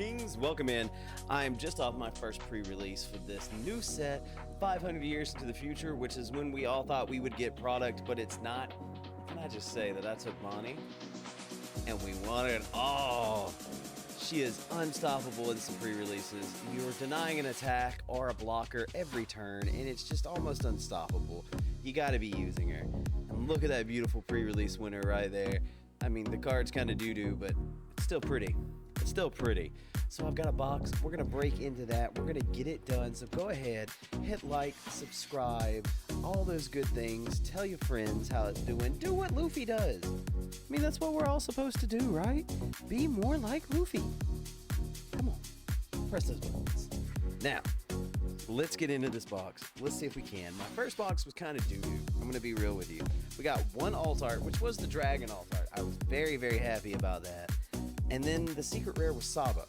Kings, welcome in. I'm just off my first pre-release for this new set, 500 Years into the Future, which is when we all thought we would get product, but it's not. Can I just say that I took Bonnie and we want it all. She is unstoppable in some pre-releases. You're denying an attack or a blocker every turn, and it's just almost unstoppable. You gotta be using her. And look at that beautiful pre-release winner right there. I mean, the card's kind of doo-doo, but it's still pretty. It's still pretty. So I've got a box. We're going to break into that. We're going to get it done. So go ahead, hit like, subscribe, all those good things. Tell your friends how it's doing. Do what Luffy does. I mean, that's what we're all supposed to do, right? Be more like Luffy. Come on. Press those buttons. Now, let's get into this box. Let's see if we can. My first box was kind of doo-doo. I'm going to be real with you. We got one alt art, which was the dragon alt art. I was very, very happy about that. And then the secret rare was Sabo.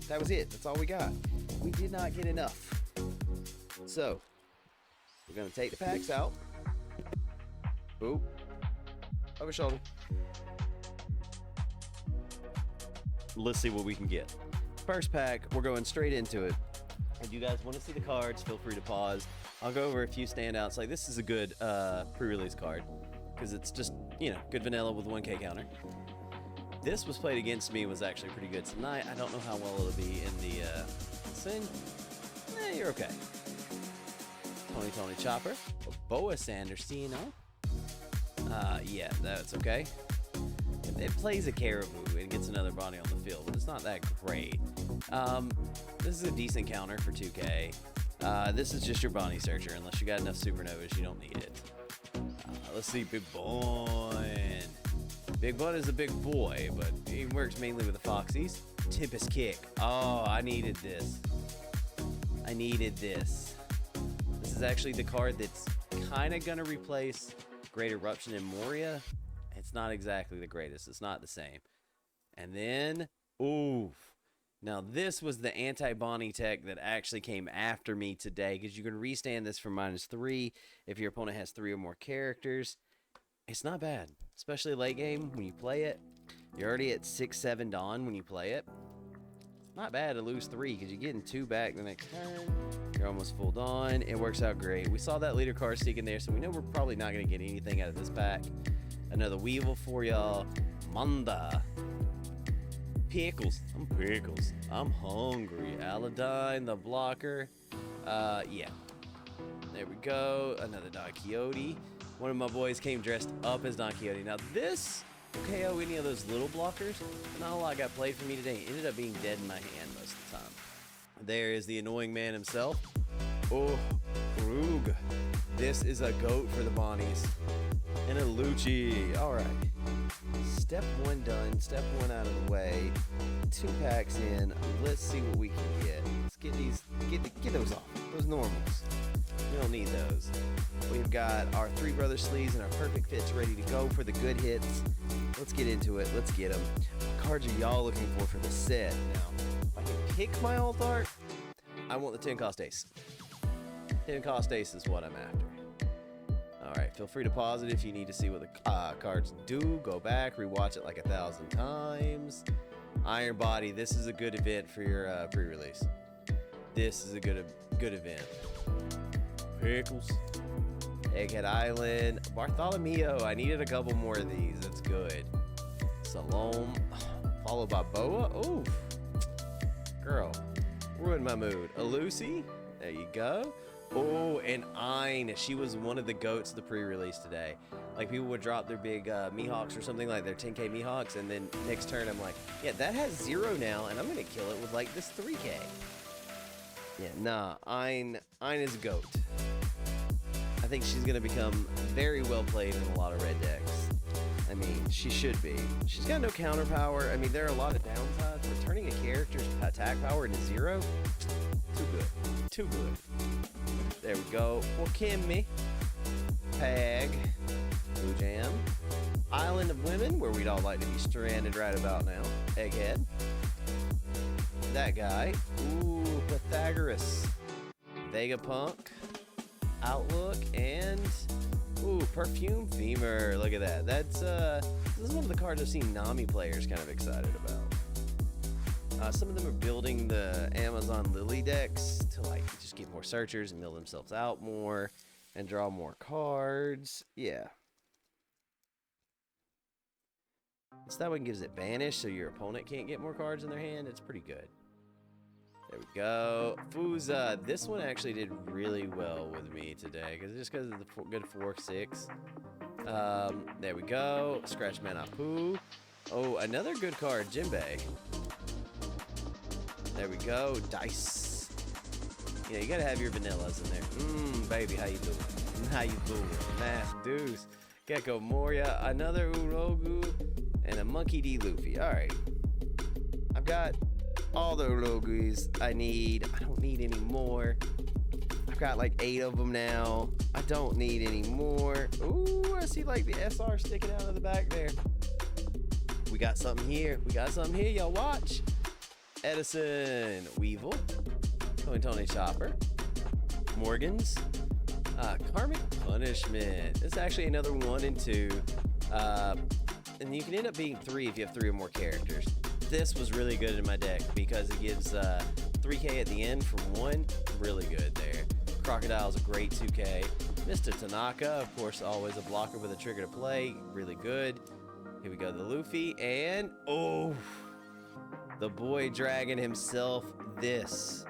That was it. That's all we got. We did not get enough. So, we're going to take the packs out. Boop. Over shoulder. Let's see what we can get. First pack, we're going straight into it. If you guys want to see the cards, feel free to pause. I'll go over a few standouts. Like, this is a good pre-release card because it's just, good vanilla with 1K counter. This was played against me, was actually pretty good tonight. I don't know how well it'll be in the thing. You're okay. Tony Chopper. Boa Sanderson. Yeah, that's okay. It plays a Caribou and gets another body on the field, but it's not that great. This is a decent counter for 2K. This is just your Bonnie Searcher. Unless you got enough Supernovas, you don't need it. Let's see, Big Bun. Big Bun is a big boy, but he works mainly with the Foxies. Tempest Kick. Oh, I needed this. This is actually the card that's kind of going to replace Great Eruption in Moria. It's not exactly the greatest. It's not the same. And then, oof. Now, this was the anti-Bonnie tech that actually came after me today, because you can restand this for -3 if your opponent has 3 or more characters. It's not bad, especially late game when you play it. You're already at 6-7 Dawn when you play it. Not bad to lose 3 because you're getting 2 back the next turn. You're almost full Dawn. It works out great. We saw that leader card sneaking there, so we know we're probably not going to get anything out of this pack. Another Weevil for y'all. Manda. Pickles. I'm hungry. Aladdin, the blocker. Yeah. There we go. Another Don Quixote. One of my boys came dressed up as Don Quixote. Now this will KO any of those little blockers. Not a lot got played for me today. It ended up being dead in my hand most of the time. There is the annoying man himself. Oh, Rug. This is a goat for the Bonnies. And a Lucci. Alright. Step 1 done. Step 1 out of the way. 2 packs in. Let's see what we can get. Let's get these. Get those off. Those normals. We don't need those. We've got our 3 brother sleeves and our perfect fits ready to go for the good hits. Let's get into it. Let's get them. What cards are y'all looking for the set? Now, if I can pick my alt art, I want the 10 cost ace. 10 cost ace is what I'm after. Alright, feel free to pause it if you need to see what the cards do. Go back, rewatch it like 1,000 times. Iron Body, this is a good event for your pre-release. This is a good event. Pickles. Egghead Island. Bartholomew. I needed a couple more of these. That's good. Salome. Followed by Boa. Oof. Girl. Ruined my mood. A Lucy. There you go. Oh, and Ayn. She was one of the goats of the pre-release today. Like, people would drop their big Mihawks or something, like their 10K Mihawks, and then next turn I'm like, yeah, that has 0 now, and I'm going to kill it with, like, this 3K. Yeah, nah. Ayn is a goat. I think she's going to become very well played in a lot of red decks. I mean, she should be. She's got no counter power. I mean, there are a lot of downsides. Returning a character's attack power into 0? Too good. Too good. There we go. Wakemi. Pag. Blue Jam. Island of Women, where we'd all like to be stranded right about now. Egghead. That guy. Ooh, Pythagoras. Vegapunk. Outlook, and ooh, Perfume Femur. Look at that. That's this is one of the cards I've seen Nami players kind of excited about. Some of them are building the Amazon Lily decks to like just get more searchers and mill themselves out more and draw more cards. Yeah. So that one gives it vanish so your opponent can't get more cards in their hand. It's pretty good. There we go. Fuza. This one actually did really well with me today just because of the good 4/6. There we go. Scratch Manapu. Oh, another good card, Jinbei. There we go. Dice. Yeah, you gotta have your vanillas in there. Baby, how you doing? How you doing? Mass Deuce. Gecko Moria. Another Urogu. And a Monkey D. Luffy. Alright. I've got all the Urogus I need. I don't need any more. I've got like 8 of them now. I don't need any more. Ooh, I see like the SR sticking out of the back there. We got something here. We got something here. Y'all watch. Edison. Weevil. Tony Chopper. Morgans. Karmic Punishment. This is actually another 1 and 2. And you can end up being 3 if you have 3 or more characters. This was really good in my deck because it gives 3k at the end for 1. Really good there. Crocodile's a great 2k. Mr. Tanaka, of course, always a blocker with a trigger to play. Really good. Here we go, the Luffy. And, oh, the boy dragon himself, this.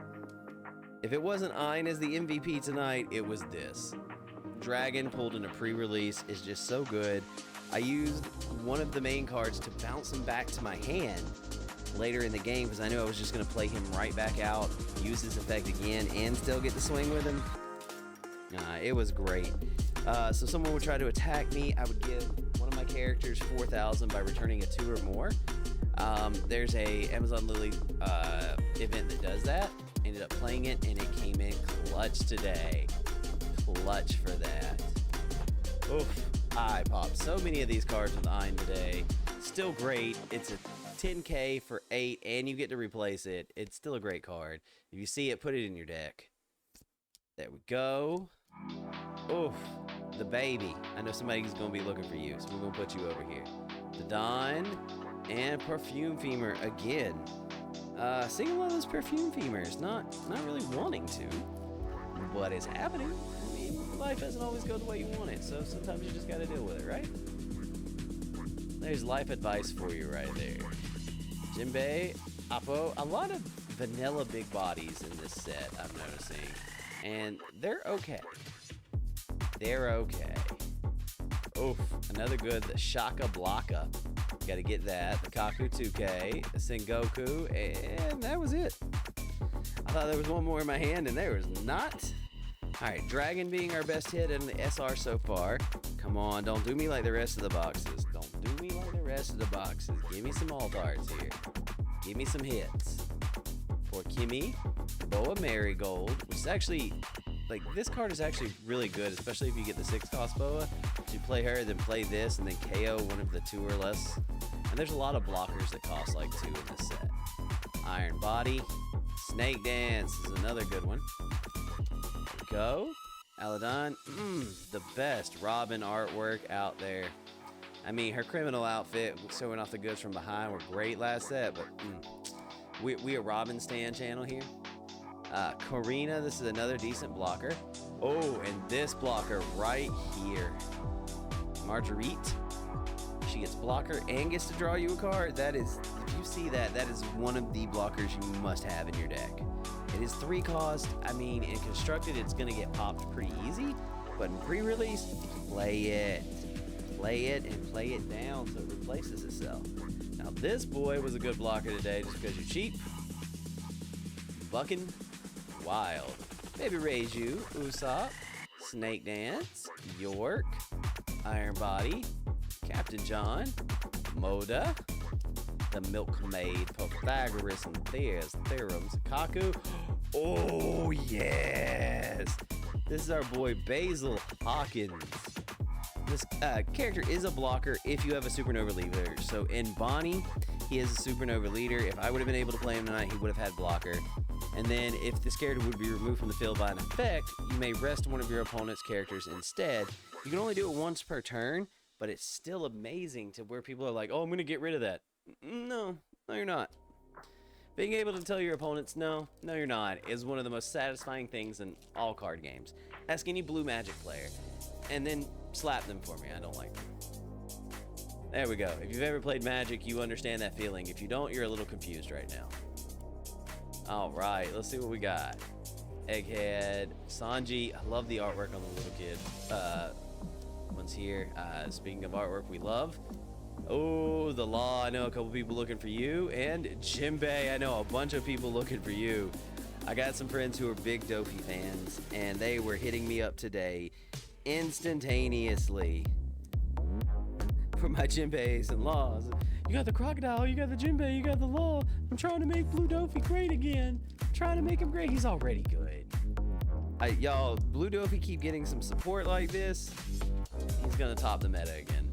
If it wasn't Ein as the MVP tonight, it was this. Dragon pulled in a pre-release is just so good. I used one of the main cards to bounce him back to my hand later in the game because I knew I was just going to play him right back out, use his effect again, and still get the swing with him. It was great. So someone would try to attack me, I would give one of my characters 4,000 by returning a 2 or more. There's a Amazon Lily event that does that. Ended up playing it, and it came in clutch today. Clutch for that. Oof. I popped so many of these cards with Ein today. Still great. It's a 10k for 8, and you get to replace it. It's still a great card. If you see it, put it in your deck. There we go. Oof. The baby. I know somebody's going to be looking for you, so we're going to put you over here. The Don and Perfume Femur again. Seeing a lot of those Perfume Femurs. Not really wanting to. What is happening? I mean, life doesn't always go the way you want it, so sometimes you just got to deal with it, right? There's life advice for you right there. Jinbei, Appo, a lot of vanilla big bodies in this set, I'm noticing. And they're okay. They're okay. Oof, another good, the Shaka Blaka. Got to get that. The Kaku 2K, the Sengoku, and that was it. I thought there was one more in my hand, and there was not. All right, Dragon being our best hit in the SR so far. Come on, don't do me like the rest of the boxes. Don't do me like the rest of the boxes. Give me some alt arts here. Give me some hits. For Kimmy, Boa Marigold, which is actually, like, this card is actually really good, especially if you get the 6-cost Boa. You play her, then play this, and then KO one of the 2 or less. And there's a lot of blockers that cost like 2 in this set. Iron Body. Snake Dance is another good one. There we go. Aladon, the best Robin artwork out there. I mean, her criminal outfit, showing off the goods from behind, were great last set, but we a Robin Stan channel here. Karina, this is another decent blocker. Oh, and this blocker right here. Marguerite. She gets blocker and gets to draw you a card. That is, if you see that, that is one of the blockers you must have in your deck. It is 3 cost. I mean, in constructed, it's going to get popped pretty easy. But in pre-release, play it. Play it and play it down so it replaces itself. Now, this boy was a good blocker today just because you're cheap. Bucking Wild. Baby Reiju, Usopp, Snake Dance, York, Iron Body, Captain John, Moda, the Milkmaid, Pythagoras and Theorems, Kaku. Oh, yes! This is our boy Basil Hawkins. This character is a blocker if you have a Supernova leader. So in Bonnie, he is a Supernova leader. If I would have been able to play him tonight, he would have had blocker. And then if this character would be removed from the field by an effect, you may rest one of your opponent's characters instead. You can only do it once per turn, but it's still amazing to where people are like, oh, I'm going to get rid of that. No, you're not. Being able to tell your opponents, no, you're not, is one of the most satisfying things in all card games. Ask any blue Magic player, and then slap them for me. I don't like them. There we go. If you've ever played Magic, you understand that feeling. If you don't, you're a little confused right now. All right, let's see what we got. Egghead, Sanji. I love the artwork on the little kid. One's here. Speaking of artwork we love. Oh, the Law. I know a couple people looking for you. And Jinbei. I know a bunch of people looking for you. I got some friends who are big Dofi fans, and they were hitting me up today instantaneously for my Jinbeis and Laws. You got the Crocodile, you got the Jinbei, you got the Law. I'm trying to make Blue Dofi great again. I'm trying to make him great. He's already good. Y'all, Blue Dofi keep getting some support like this. He's gonna top the meta again.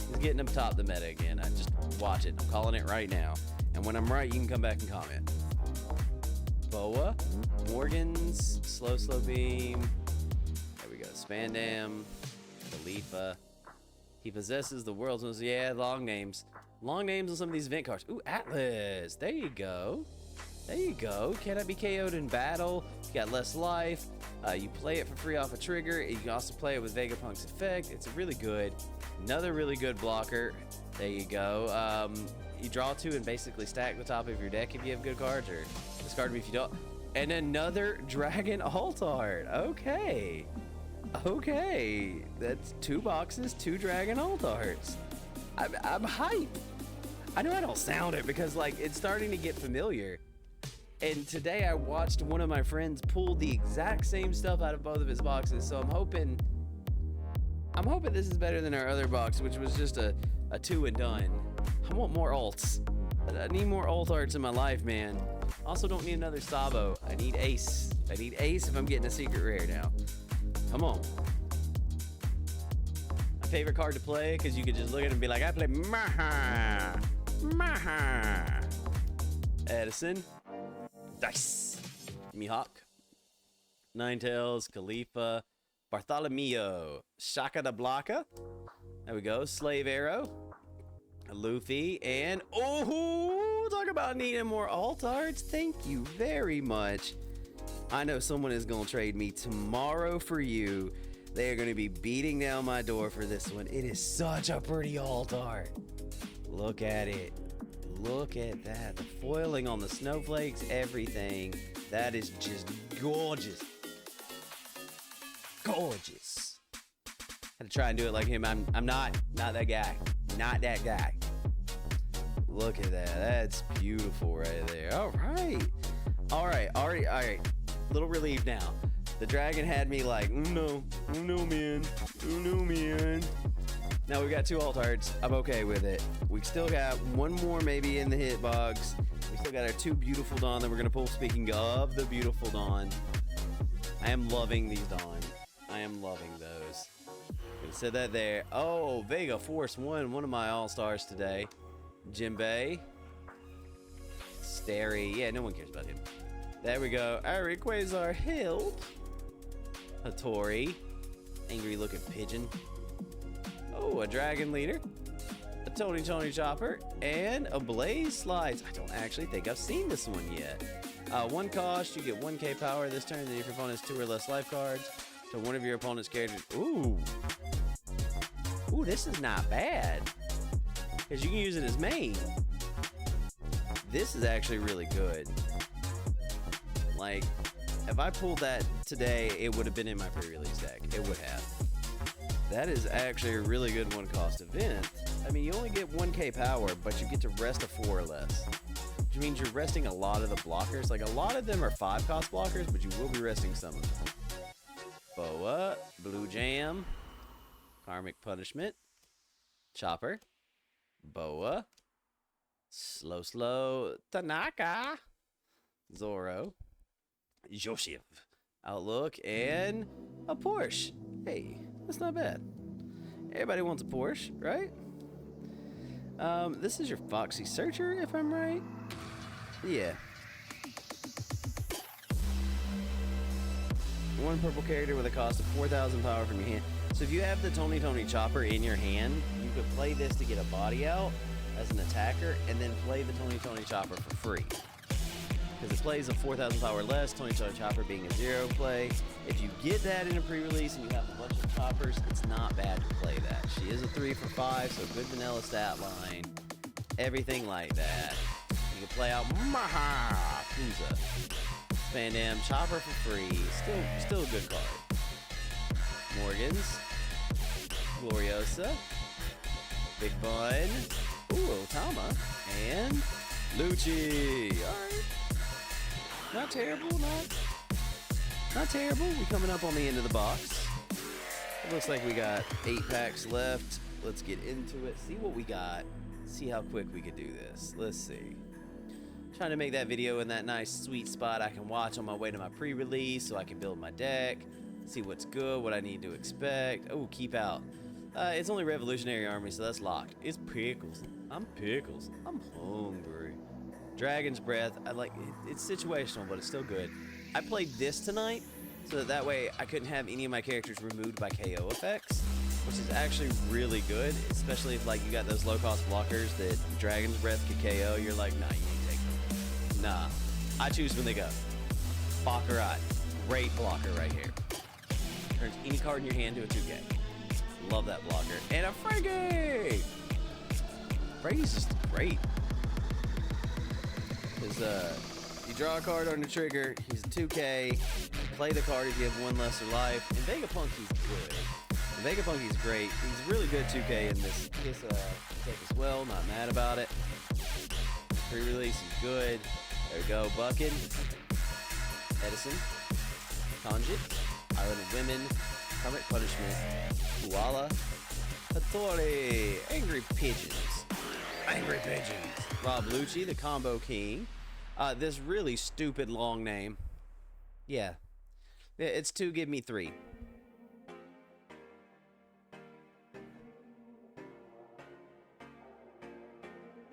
He's getting him top the meta again. I just watch it. I'm calling it right now. And when I'm right, you can come back and comment. Boa, Morgans, Slow Beam. There we go. Spandam, Khalifa. He possesses the world's most, long names. Long names on some of these event cards. Ooh, Atlas. There you go. There you go. Cannot be KO'd in battle. You got less life. You play it for free off a trigger. You can also play it with Vegapunk's effect. It's really good. Another really good blocker. There you go. You draw 2 and basically stack the top of your deck if you have good cards, or discard them if you don't. And another Dragon Altart. Okay. Okay. That's 2 boxes, 2 Dragon Altarts. I'm hyped. I know I don't sound it because, like, it's starting to get familiar. And today I watched one of my friends pull the exact same stuff out of both of his boxes, so I'm hoping this is better than our other box, which was just a 2 and done. I want more alts. I need more alt arts in my life, man. Also don't need another Sabo. I need Ace. I need Ace if I'm getting a secret rare now. Come on. My favorite card to play, because you could just look at it and be like, I play Maha. Edison. Dice. Mihawk. Ninetales. Khalifa. Bartholomew. Shaka the Blocka. There we go. Slave Arrow. Luffy. And oh, talk about needing more alt arts. Thank you very much. I know someone is going to trade me tomorrow for you. They are going to be beating down my door for this one. It is such a pretty alt art. Look at it. Look at that. The foiling on the snowflakes, everything. That is just gorgeous. Gorgeous. Had to try and do it like him. I'm not that guy. Not that guy. Look at that. That's beautiful right there. All right. All right. Little relieved now. The dragon had me like, no, man. Now we've got 2 alt arts. I'm okay with it. We still got 1 more maybe in the hitbox. We still got our 2 Beautiful Dawn that we're going to pull. Speaking of the Beautiful Dawn, I am loving these Dawn. I am loving those. Gonna say that there. Oh, Vega Force 1 of my all-stars today. Jinbei. Starry. Yeah, no one cares about him. There we go. Ari Quasar Hill. Hattori. Angry looking pigeon. Oh, a Dragon Leader. A Tony Chopper. And a Blaze Slides. I don't actually think I've seen this one yet. 1 cost, you get 1k power this turn, then if your opponent has 2 or less life cards, to one of your opponent's characters. Ooh. Ooh, this is not bad. Because you can use it as main. This is actually really good. Like, if I pulled that today, it would have been in my pre-release deck. It would have. That is actually a really good 1-cost event. I mean, you only get 1k power, but you get to rest a 4 or less. Which means you're resting a lot of the blockers. Like, a lot of them are 5-cost blockers, but you will be resting some of them. Boa, Blue Jam, Karmic Punishment, Chopper, Boa, Slow, Tanaka, Zoro, Joshiev, Outlook, and a Porsche. Hey, that's not bad. Everybody wants a Porsche, right? This is your Foxy Searcher, if I'm right. Yeah. 1 purple character with a cost of 4,000 power from your hand. So if you have the Tony Chopper in your hand, you could play this to get a body out as an attacker, and then play the Tony Chopper for free. plays of 4,000 power or less, Tony Stark Chopper being a 0 play. If you get that in a pre-release and you have a bunch of choppers, it's not bad to play that. She is a 3 for 5, so good vanilla stat line. Everything like that. You can play out Maha Pooza. Van Damme Chopper for free. Still a good card. Morgans. Gloriosa. Big Bun. Ooh, Otama. And Lucci. Alright. Not terrible, not terrible. We're coming up on the end of the box. It looks like we got 8 packs left. Let's get into it. See what we got. See how quick we could do this. Let's see. Trying to make that video in that nice sweet spot I can watch on my way to my pre-release so I can build my deck, see what's good, what I need to expect. Oh, keep out. It's only Revolutionary Army, so that's locked. It's Pickles. I'm Pickles. I'm hungry. Dragon's Breath. I like it. It's situational, but it's still good. I played this tonight so that way I couldn't have any of my characters removed by KO effects, which is actually really good, especially if like you got those low-cost blockers that Dragon's Breath could KO. You're like, nah, you ain't taking them. Nah, I choose when they go. Baccarat, great blocker right here. Turns any card in your hand to a 2K. Love that blocker. And a Frankie! Frankie's just great. Because you draw a card on the trigger, he's a 2K, play the card if you have 1 lesser life, and Vegapunky's good. And Vegapunky's great. He's really good 2K in this deck as well, not mad about it. Pre-release is good. There we go, Buckin, Edison, Conjit, Island of Women, Karmic Punishment, Koala, Hattori, Angry Pigeons. Angry Pigeons. Rob Lucci, the Combo King. This really stupid long name. Yeah. It's 2, give me 3.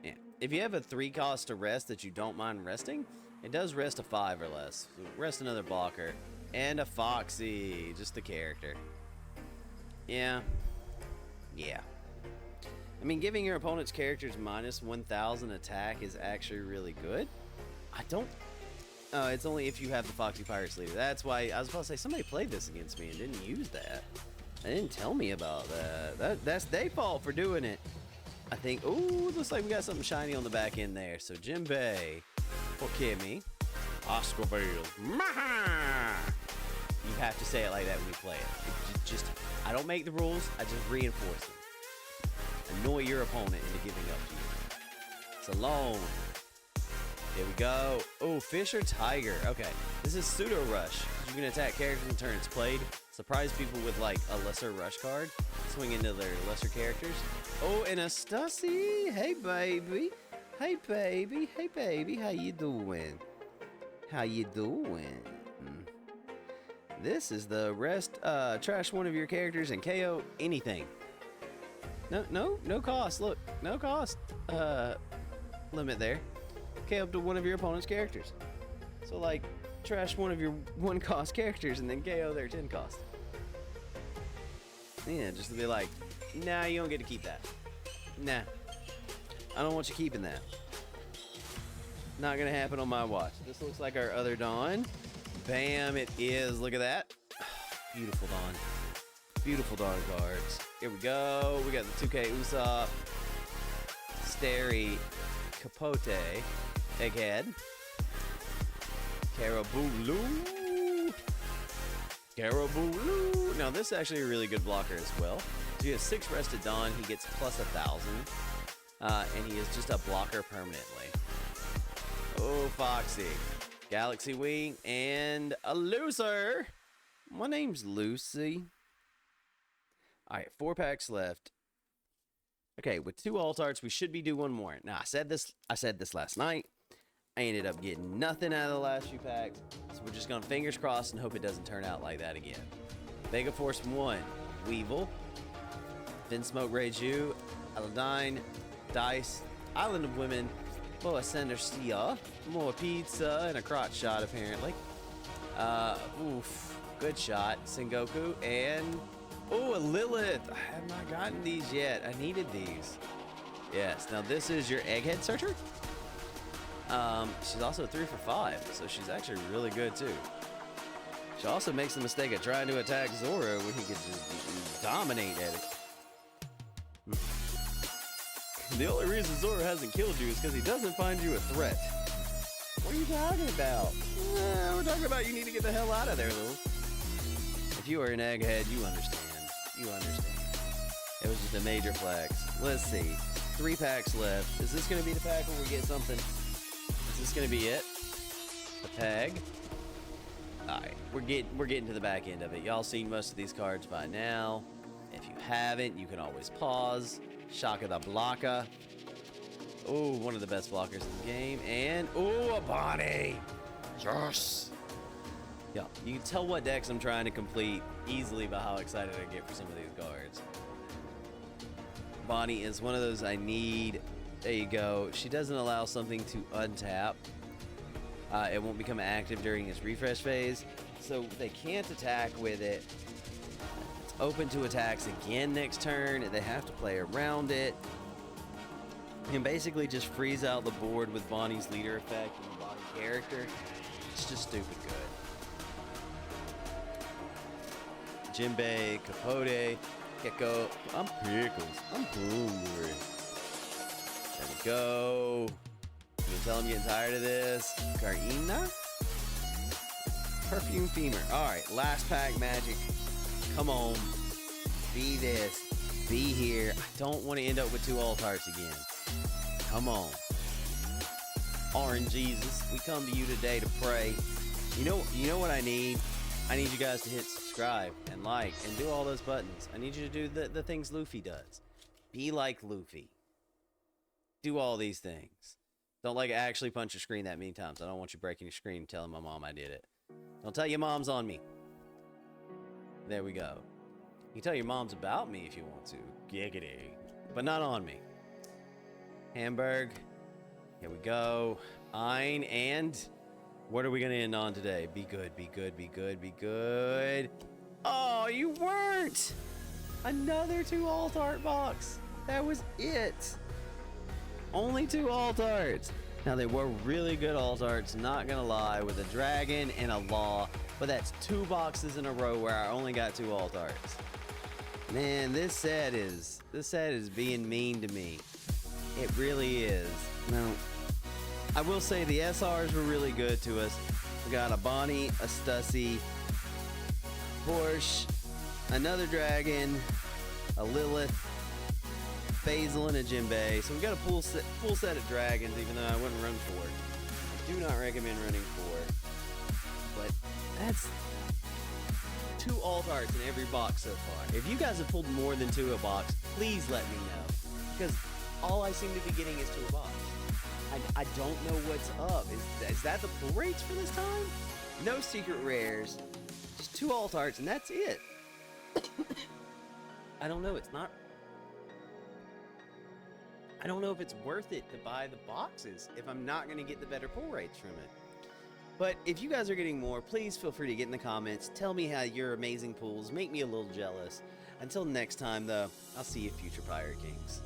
Yeah. If you have a 3 cost to rest that you don't mind resting, it does rest a 5 or less. Rest another blocker. And a Foxy. Just the character. Yeah. Yeah. I mean, giving your opponent's characters minus 1,000 attack is actually really good. I don't... it's only if you have the Foxy Pirates leader. That's why I was about to say, somebody played this against me and didn't use that. They didn't tell me about that. That's their fault for doing it. I think... Ooh, looks like we got something shiny on the back end there. So, Jinbei for Kimmy. Oscarville. Maha! You have to say it like that when you play it. I don't make the rules, I just reinforce them. Annoy your opponent into giving up to you. Salome. Here we go. Oh, Fisher Tiger. Okay, this is Pseudo Rush. You can attack characters in turns played. Surprise people with like a lesser rush card. Swing into their lesser characters. Oh, and a Stussy. Hey, baby. Hey, baby. Hey, baby. How you doing? How you doing? This is the rest. Trash one of your characters and KO anything. No cost. Look, no cost limit there. KO up to one of your opponent's characters. So like, trash one of your 1 cost characters and then KO their 10 cost. Yeah, just to be like, nah, you don't get to keep that. Nah, I don't want you keeping that. Not gonna happen on my watch. This looks like our other Dawn. Bam, it is. Look at that. Beautiful Dawn. Beautiful Dawn cards. Here we go. We got the 2K Usopp, Starry, Capote, Egghead, Carabulu. Now this is actually a really good blocker as well. So he has 6 rested Dawn. He gets plus 1,000. And he is just a blocker permanently. Oh, Foxy. Galaxy Wing and a loser. My name's Lucy. Alright, 4 packs left. Okay, with 2 alt arts, we should be due 1 more. Now, I said this last night. I ended up getting nothing out of the last few packs. So we're just gonna fingers crossed and hope it doesn't turn out like that again. Vega Force 1, Weevil, Vinsmoke Reiju, Aladdin, Dice, Island of Women, Boa Sendercia, more pizza, and a crotch shot apparently. Oof, good shot. Sengoku, and oh, a Lilith. I have not gotten these yet. I needed these. Yes, now this is your Egghead Searcher. She's also 3 for 5, so she's actually really good too. She also makes the mistake of trying to attack Zora when he could just dominate at it. The only reason Zora hasn't killed you is because he doesn't find you a threat. What are you talking about? We're talking about you need to get the hell out of there, Lil. If you are an egghead, you understand. You understand. It was just a major flex. Let's see. 3 packs left. Is this going to be the pack where we get something? Is this going to be it? The tag? Alright, we're getting to the back end of it. Y'all seen most of these cards by now. If you haven't, you can always pause. Shaka the Blocka. Oh, one of the best blockers in the game. And, oh, a Bonnie. Yes. Yeah, you can tell what decks I'm trying to complete easily by how excited I get for some of these cards. Bonnie is one of those I need. There you go. She doesn't allow something to untap. It won't become active during its refresh phase, so they can't attack with it. It's open to attacks again next turn. They have to play around it. And basically just freeze out the board with Bonnie's leader effect and the Bonnie character. It's just stupid good. Jinbei, Capote, Gecko. I'm pickles. I'm hungry. There we go. You can tell I'm getting tired of this. Karina? Perfume Femur. Alright, last pack magic. Come on. Be this. Be here. I don't want to end up with 2 alt hearts again. Come on. Orange Jesus, we come to you today to pray. You know what I need? I need you guys to hit subscribe and like and do all those buttons. I need you to do the things Luffy does. Be like Luffy. Do all these things. Don't like actually punch your screen that many times. I don't want you breaking your screen telling my mom I did it. Don't tell your mom's on me. There we go. You can tell your mom's about me if you want to. Giggity. But not on me. Hamburg. Here we go. Ein, and what are we going to end on today? Be good, be good, be good, be good. Oh, you weren't! Another 2 alt art box. That was it. Only 2 alt arts. Now, they were really good alt arts, not gonna lie, with a dragon and a law, but that's 2 boxes in a row where I only got 2 alt arts. Man, this set is being mean to me. It really is. Now, I will say the SRs were really good to us. We got a Bonnie, a Stussy, Porsche, another dragon, a Lilith, Basil, and a Jinbei. So we got a full set of dragons, even though I wouldn't run 4. I do not recommend running 4. But that's 2 alt arts in every box so far. If you guys have pulled more than 2 a box, please let me know. Because all I seem to be getting is 2 a box. I don't know what's up. Is that the pull rates for this time? No secret rares. Just 2 alt arts, and that's it. I don't know. It's not... I don't know if it's worth it to buy the boxes if I'm not going to get the better pull rates from it. But if you guys are getting more, please feel free to get in the comments. Tell me how your amazing pulls make me a little jealous. Until next time, though, I'll see you, future Pirate Kings.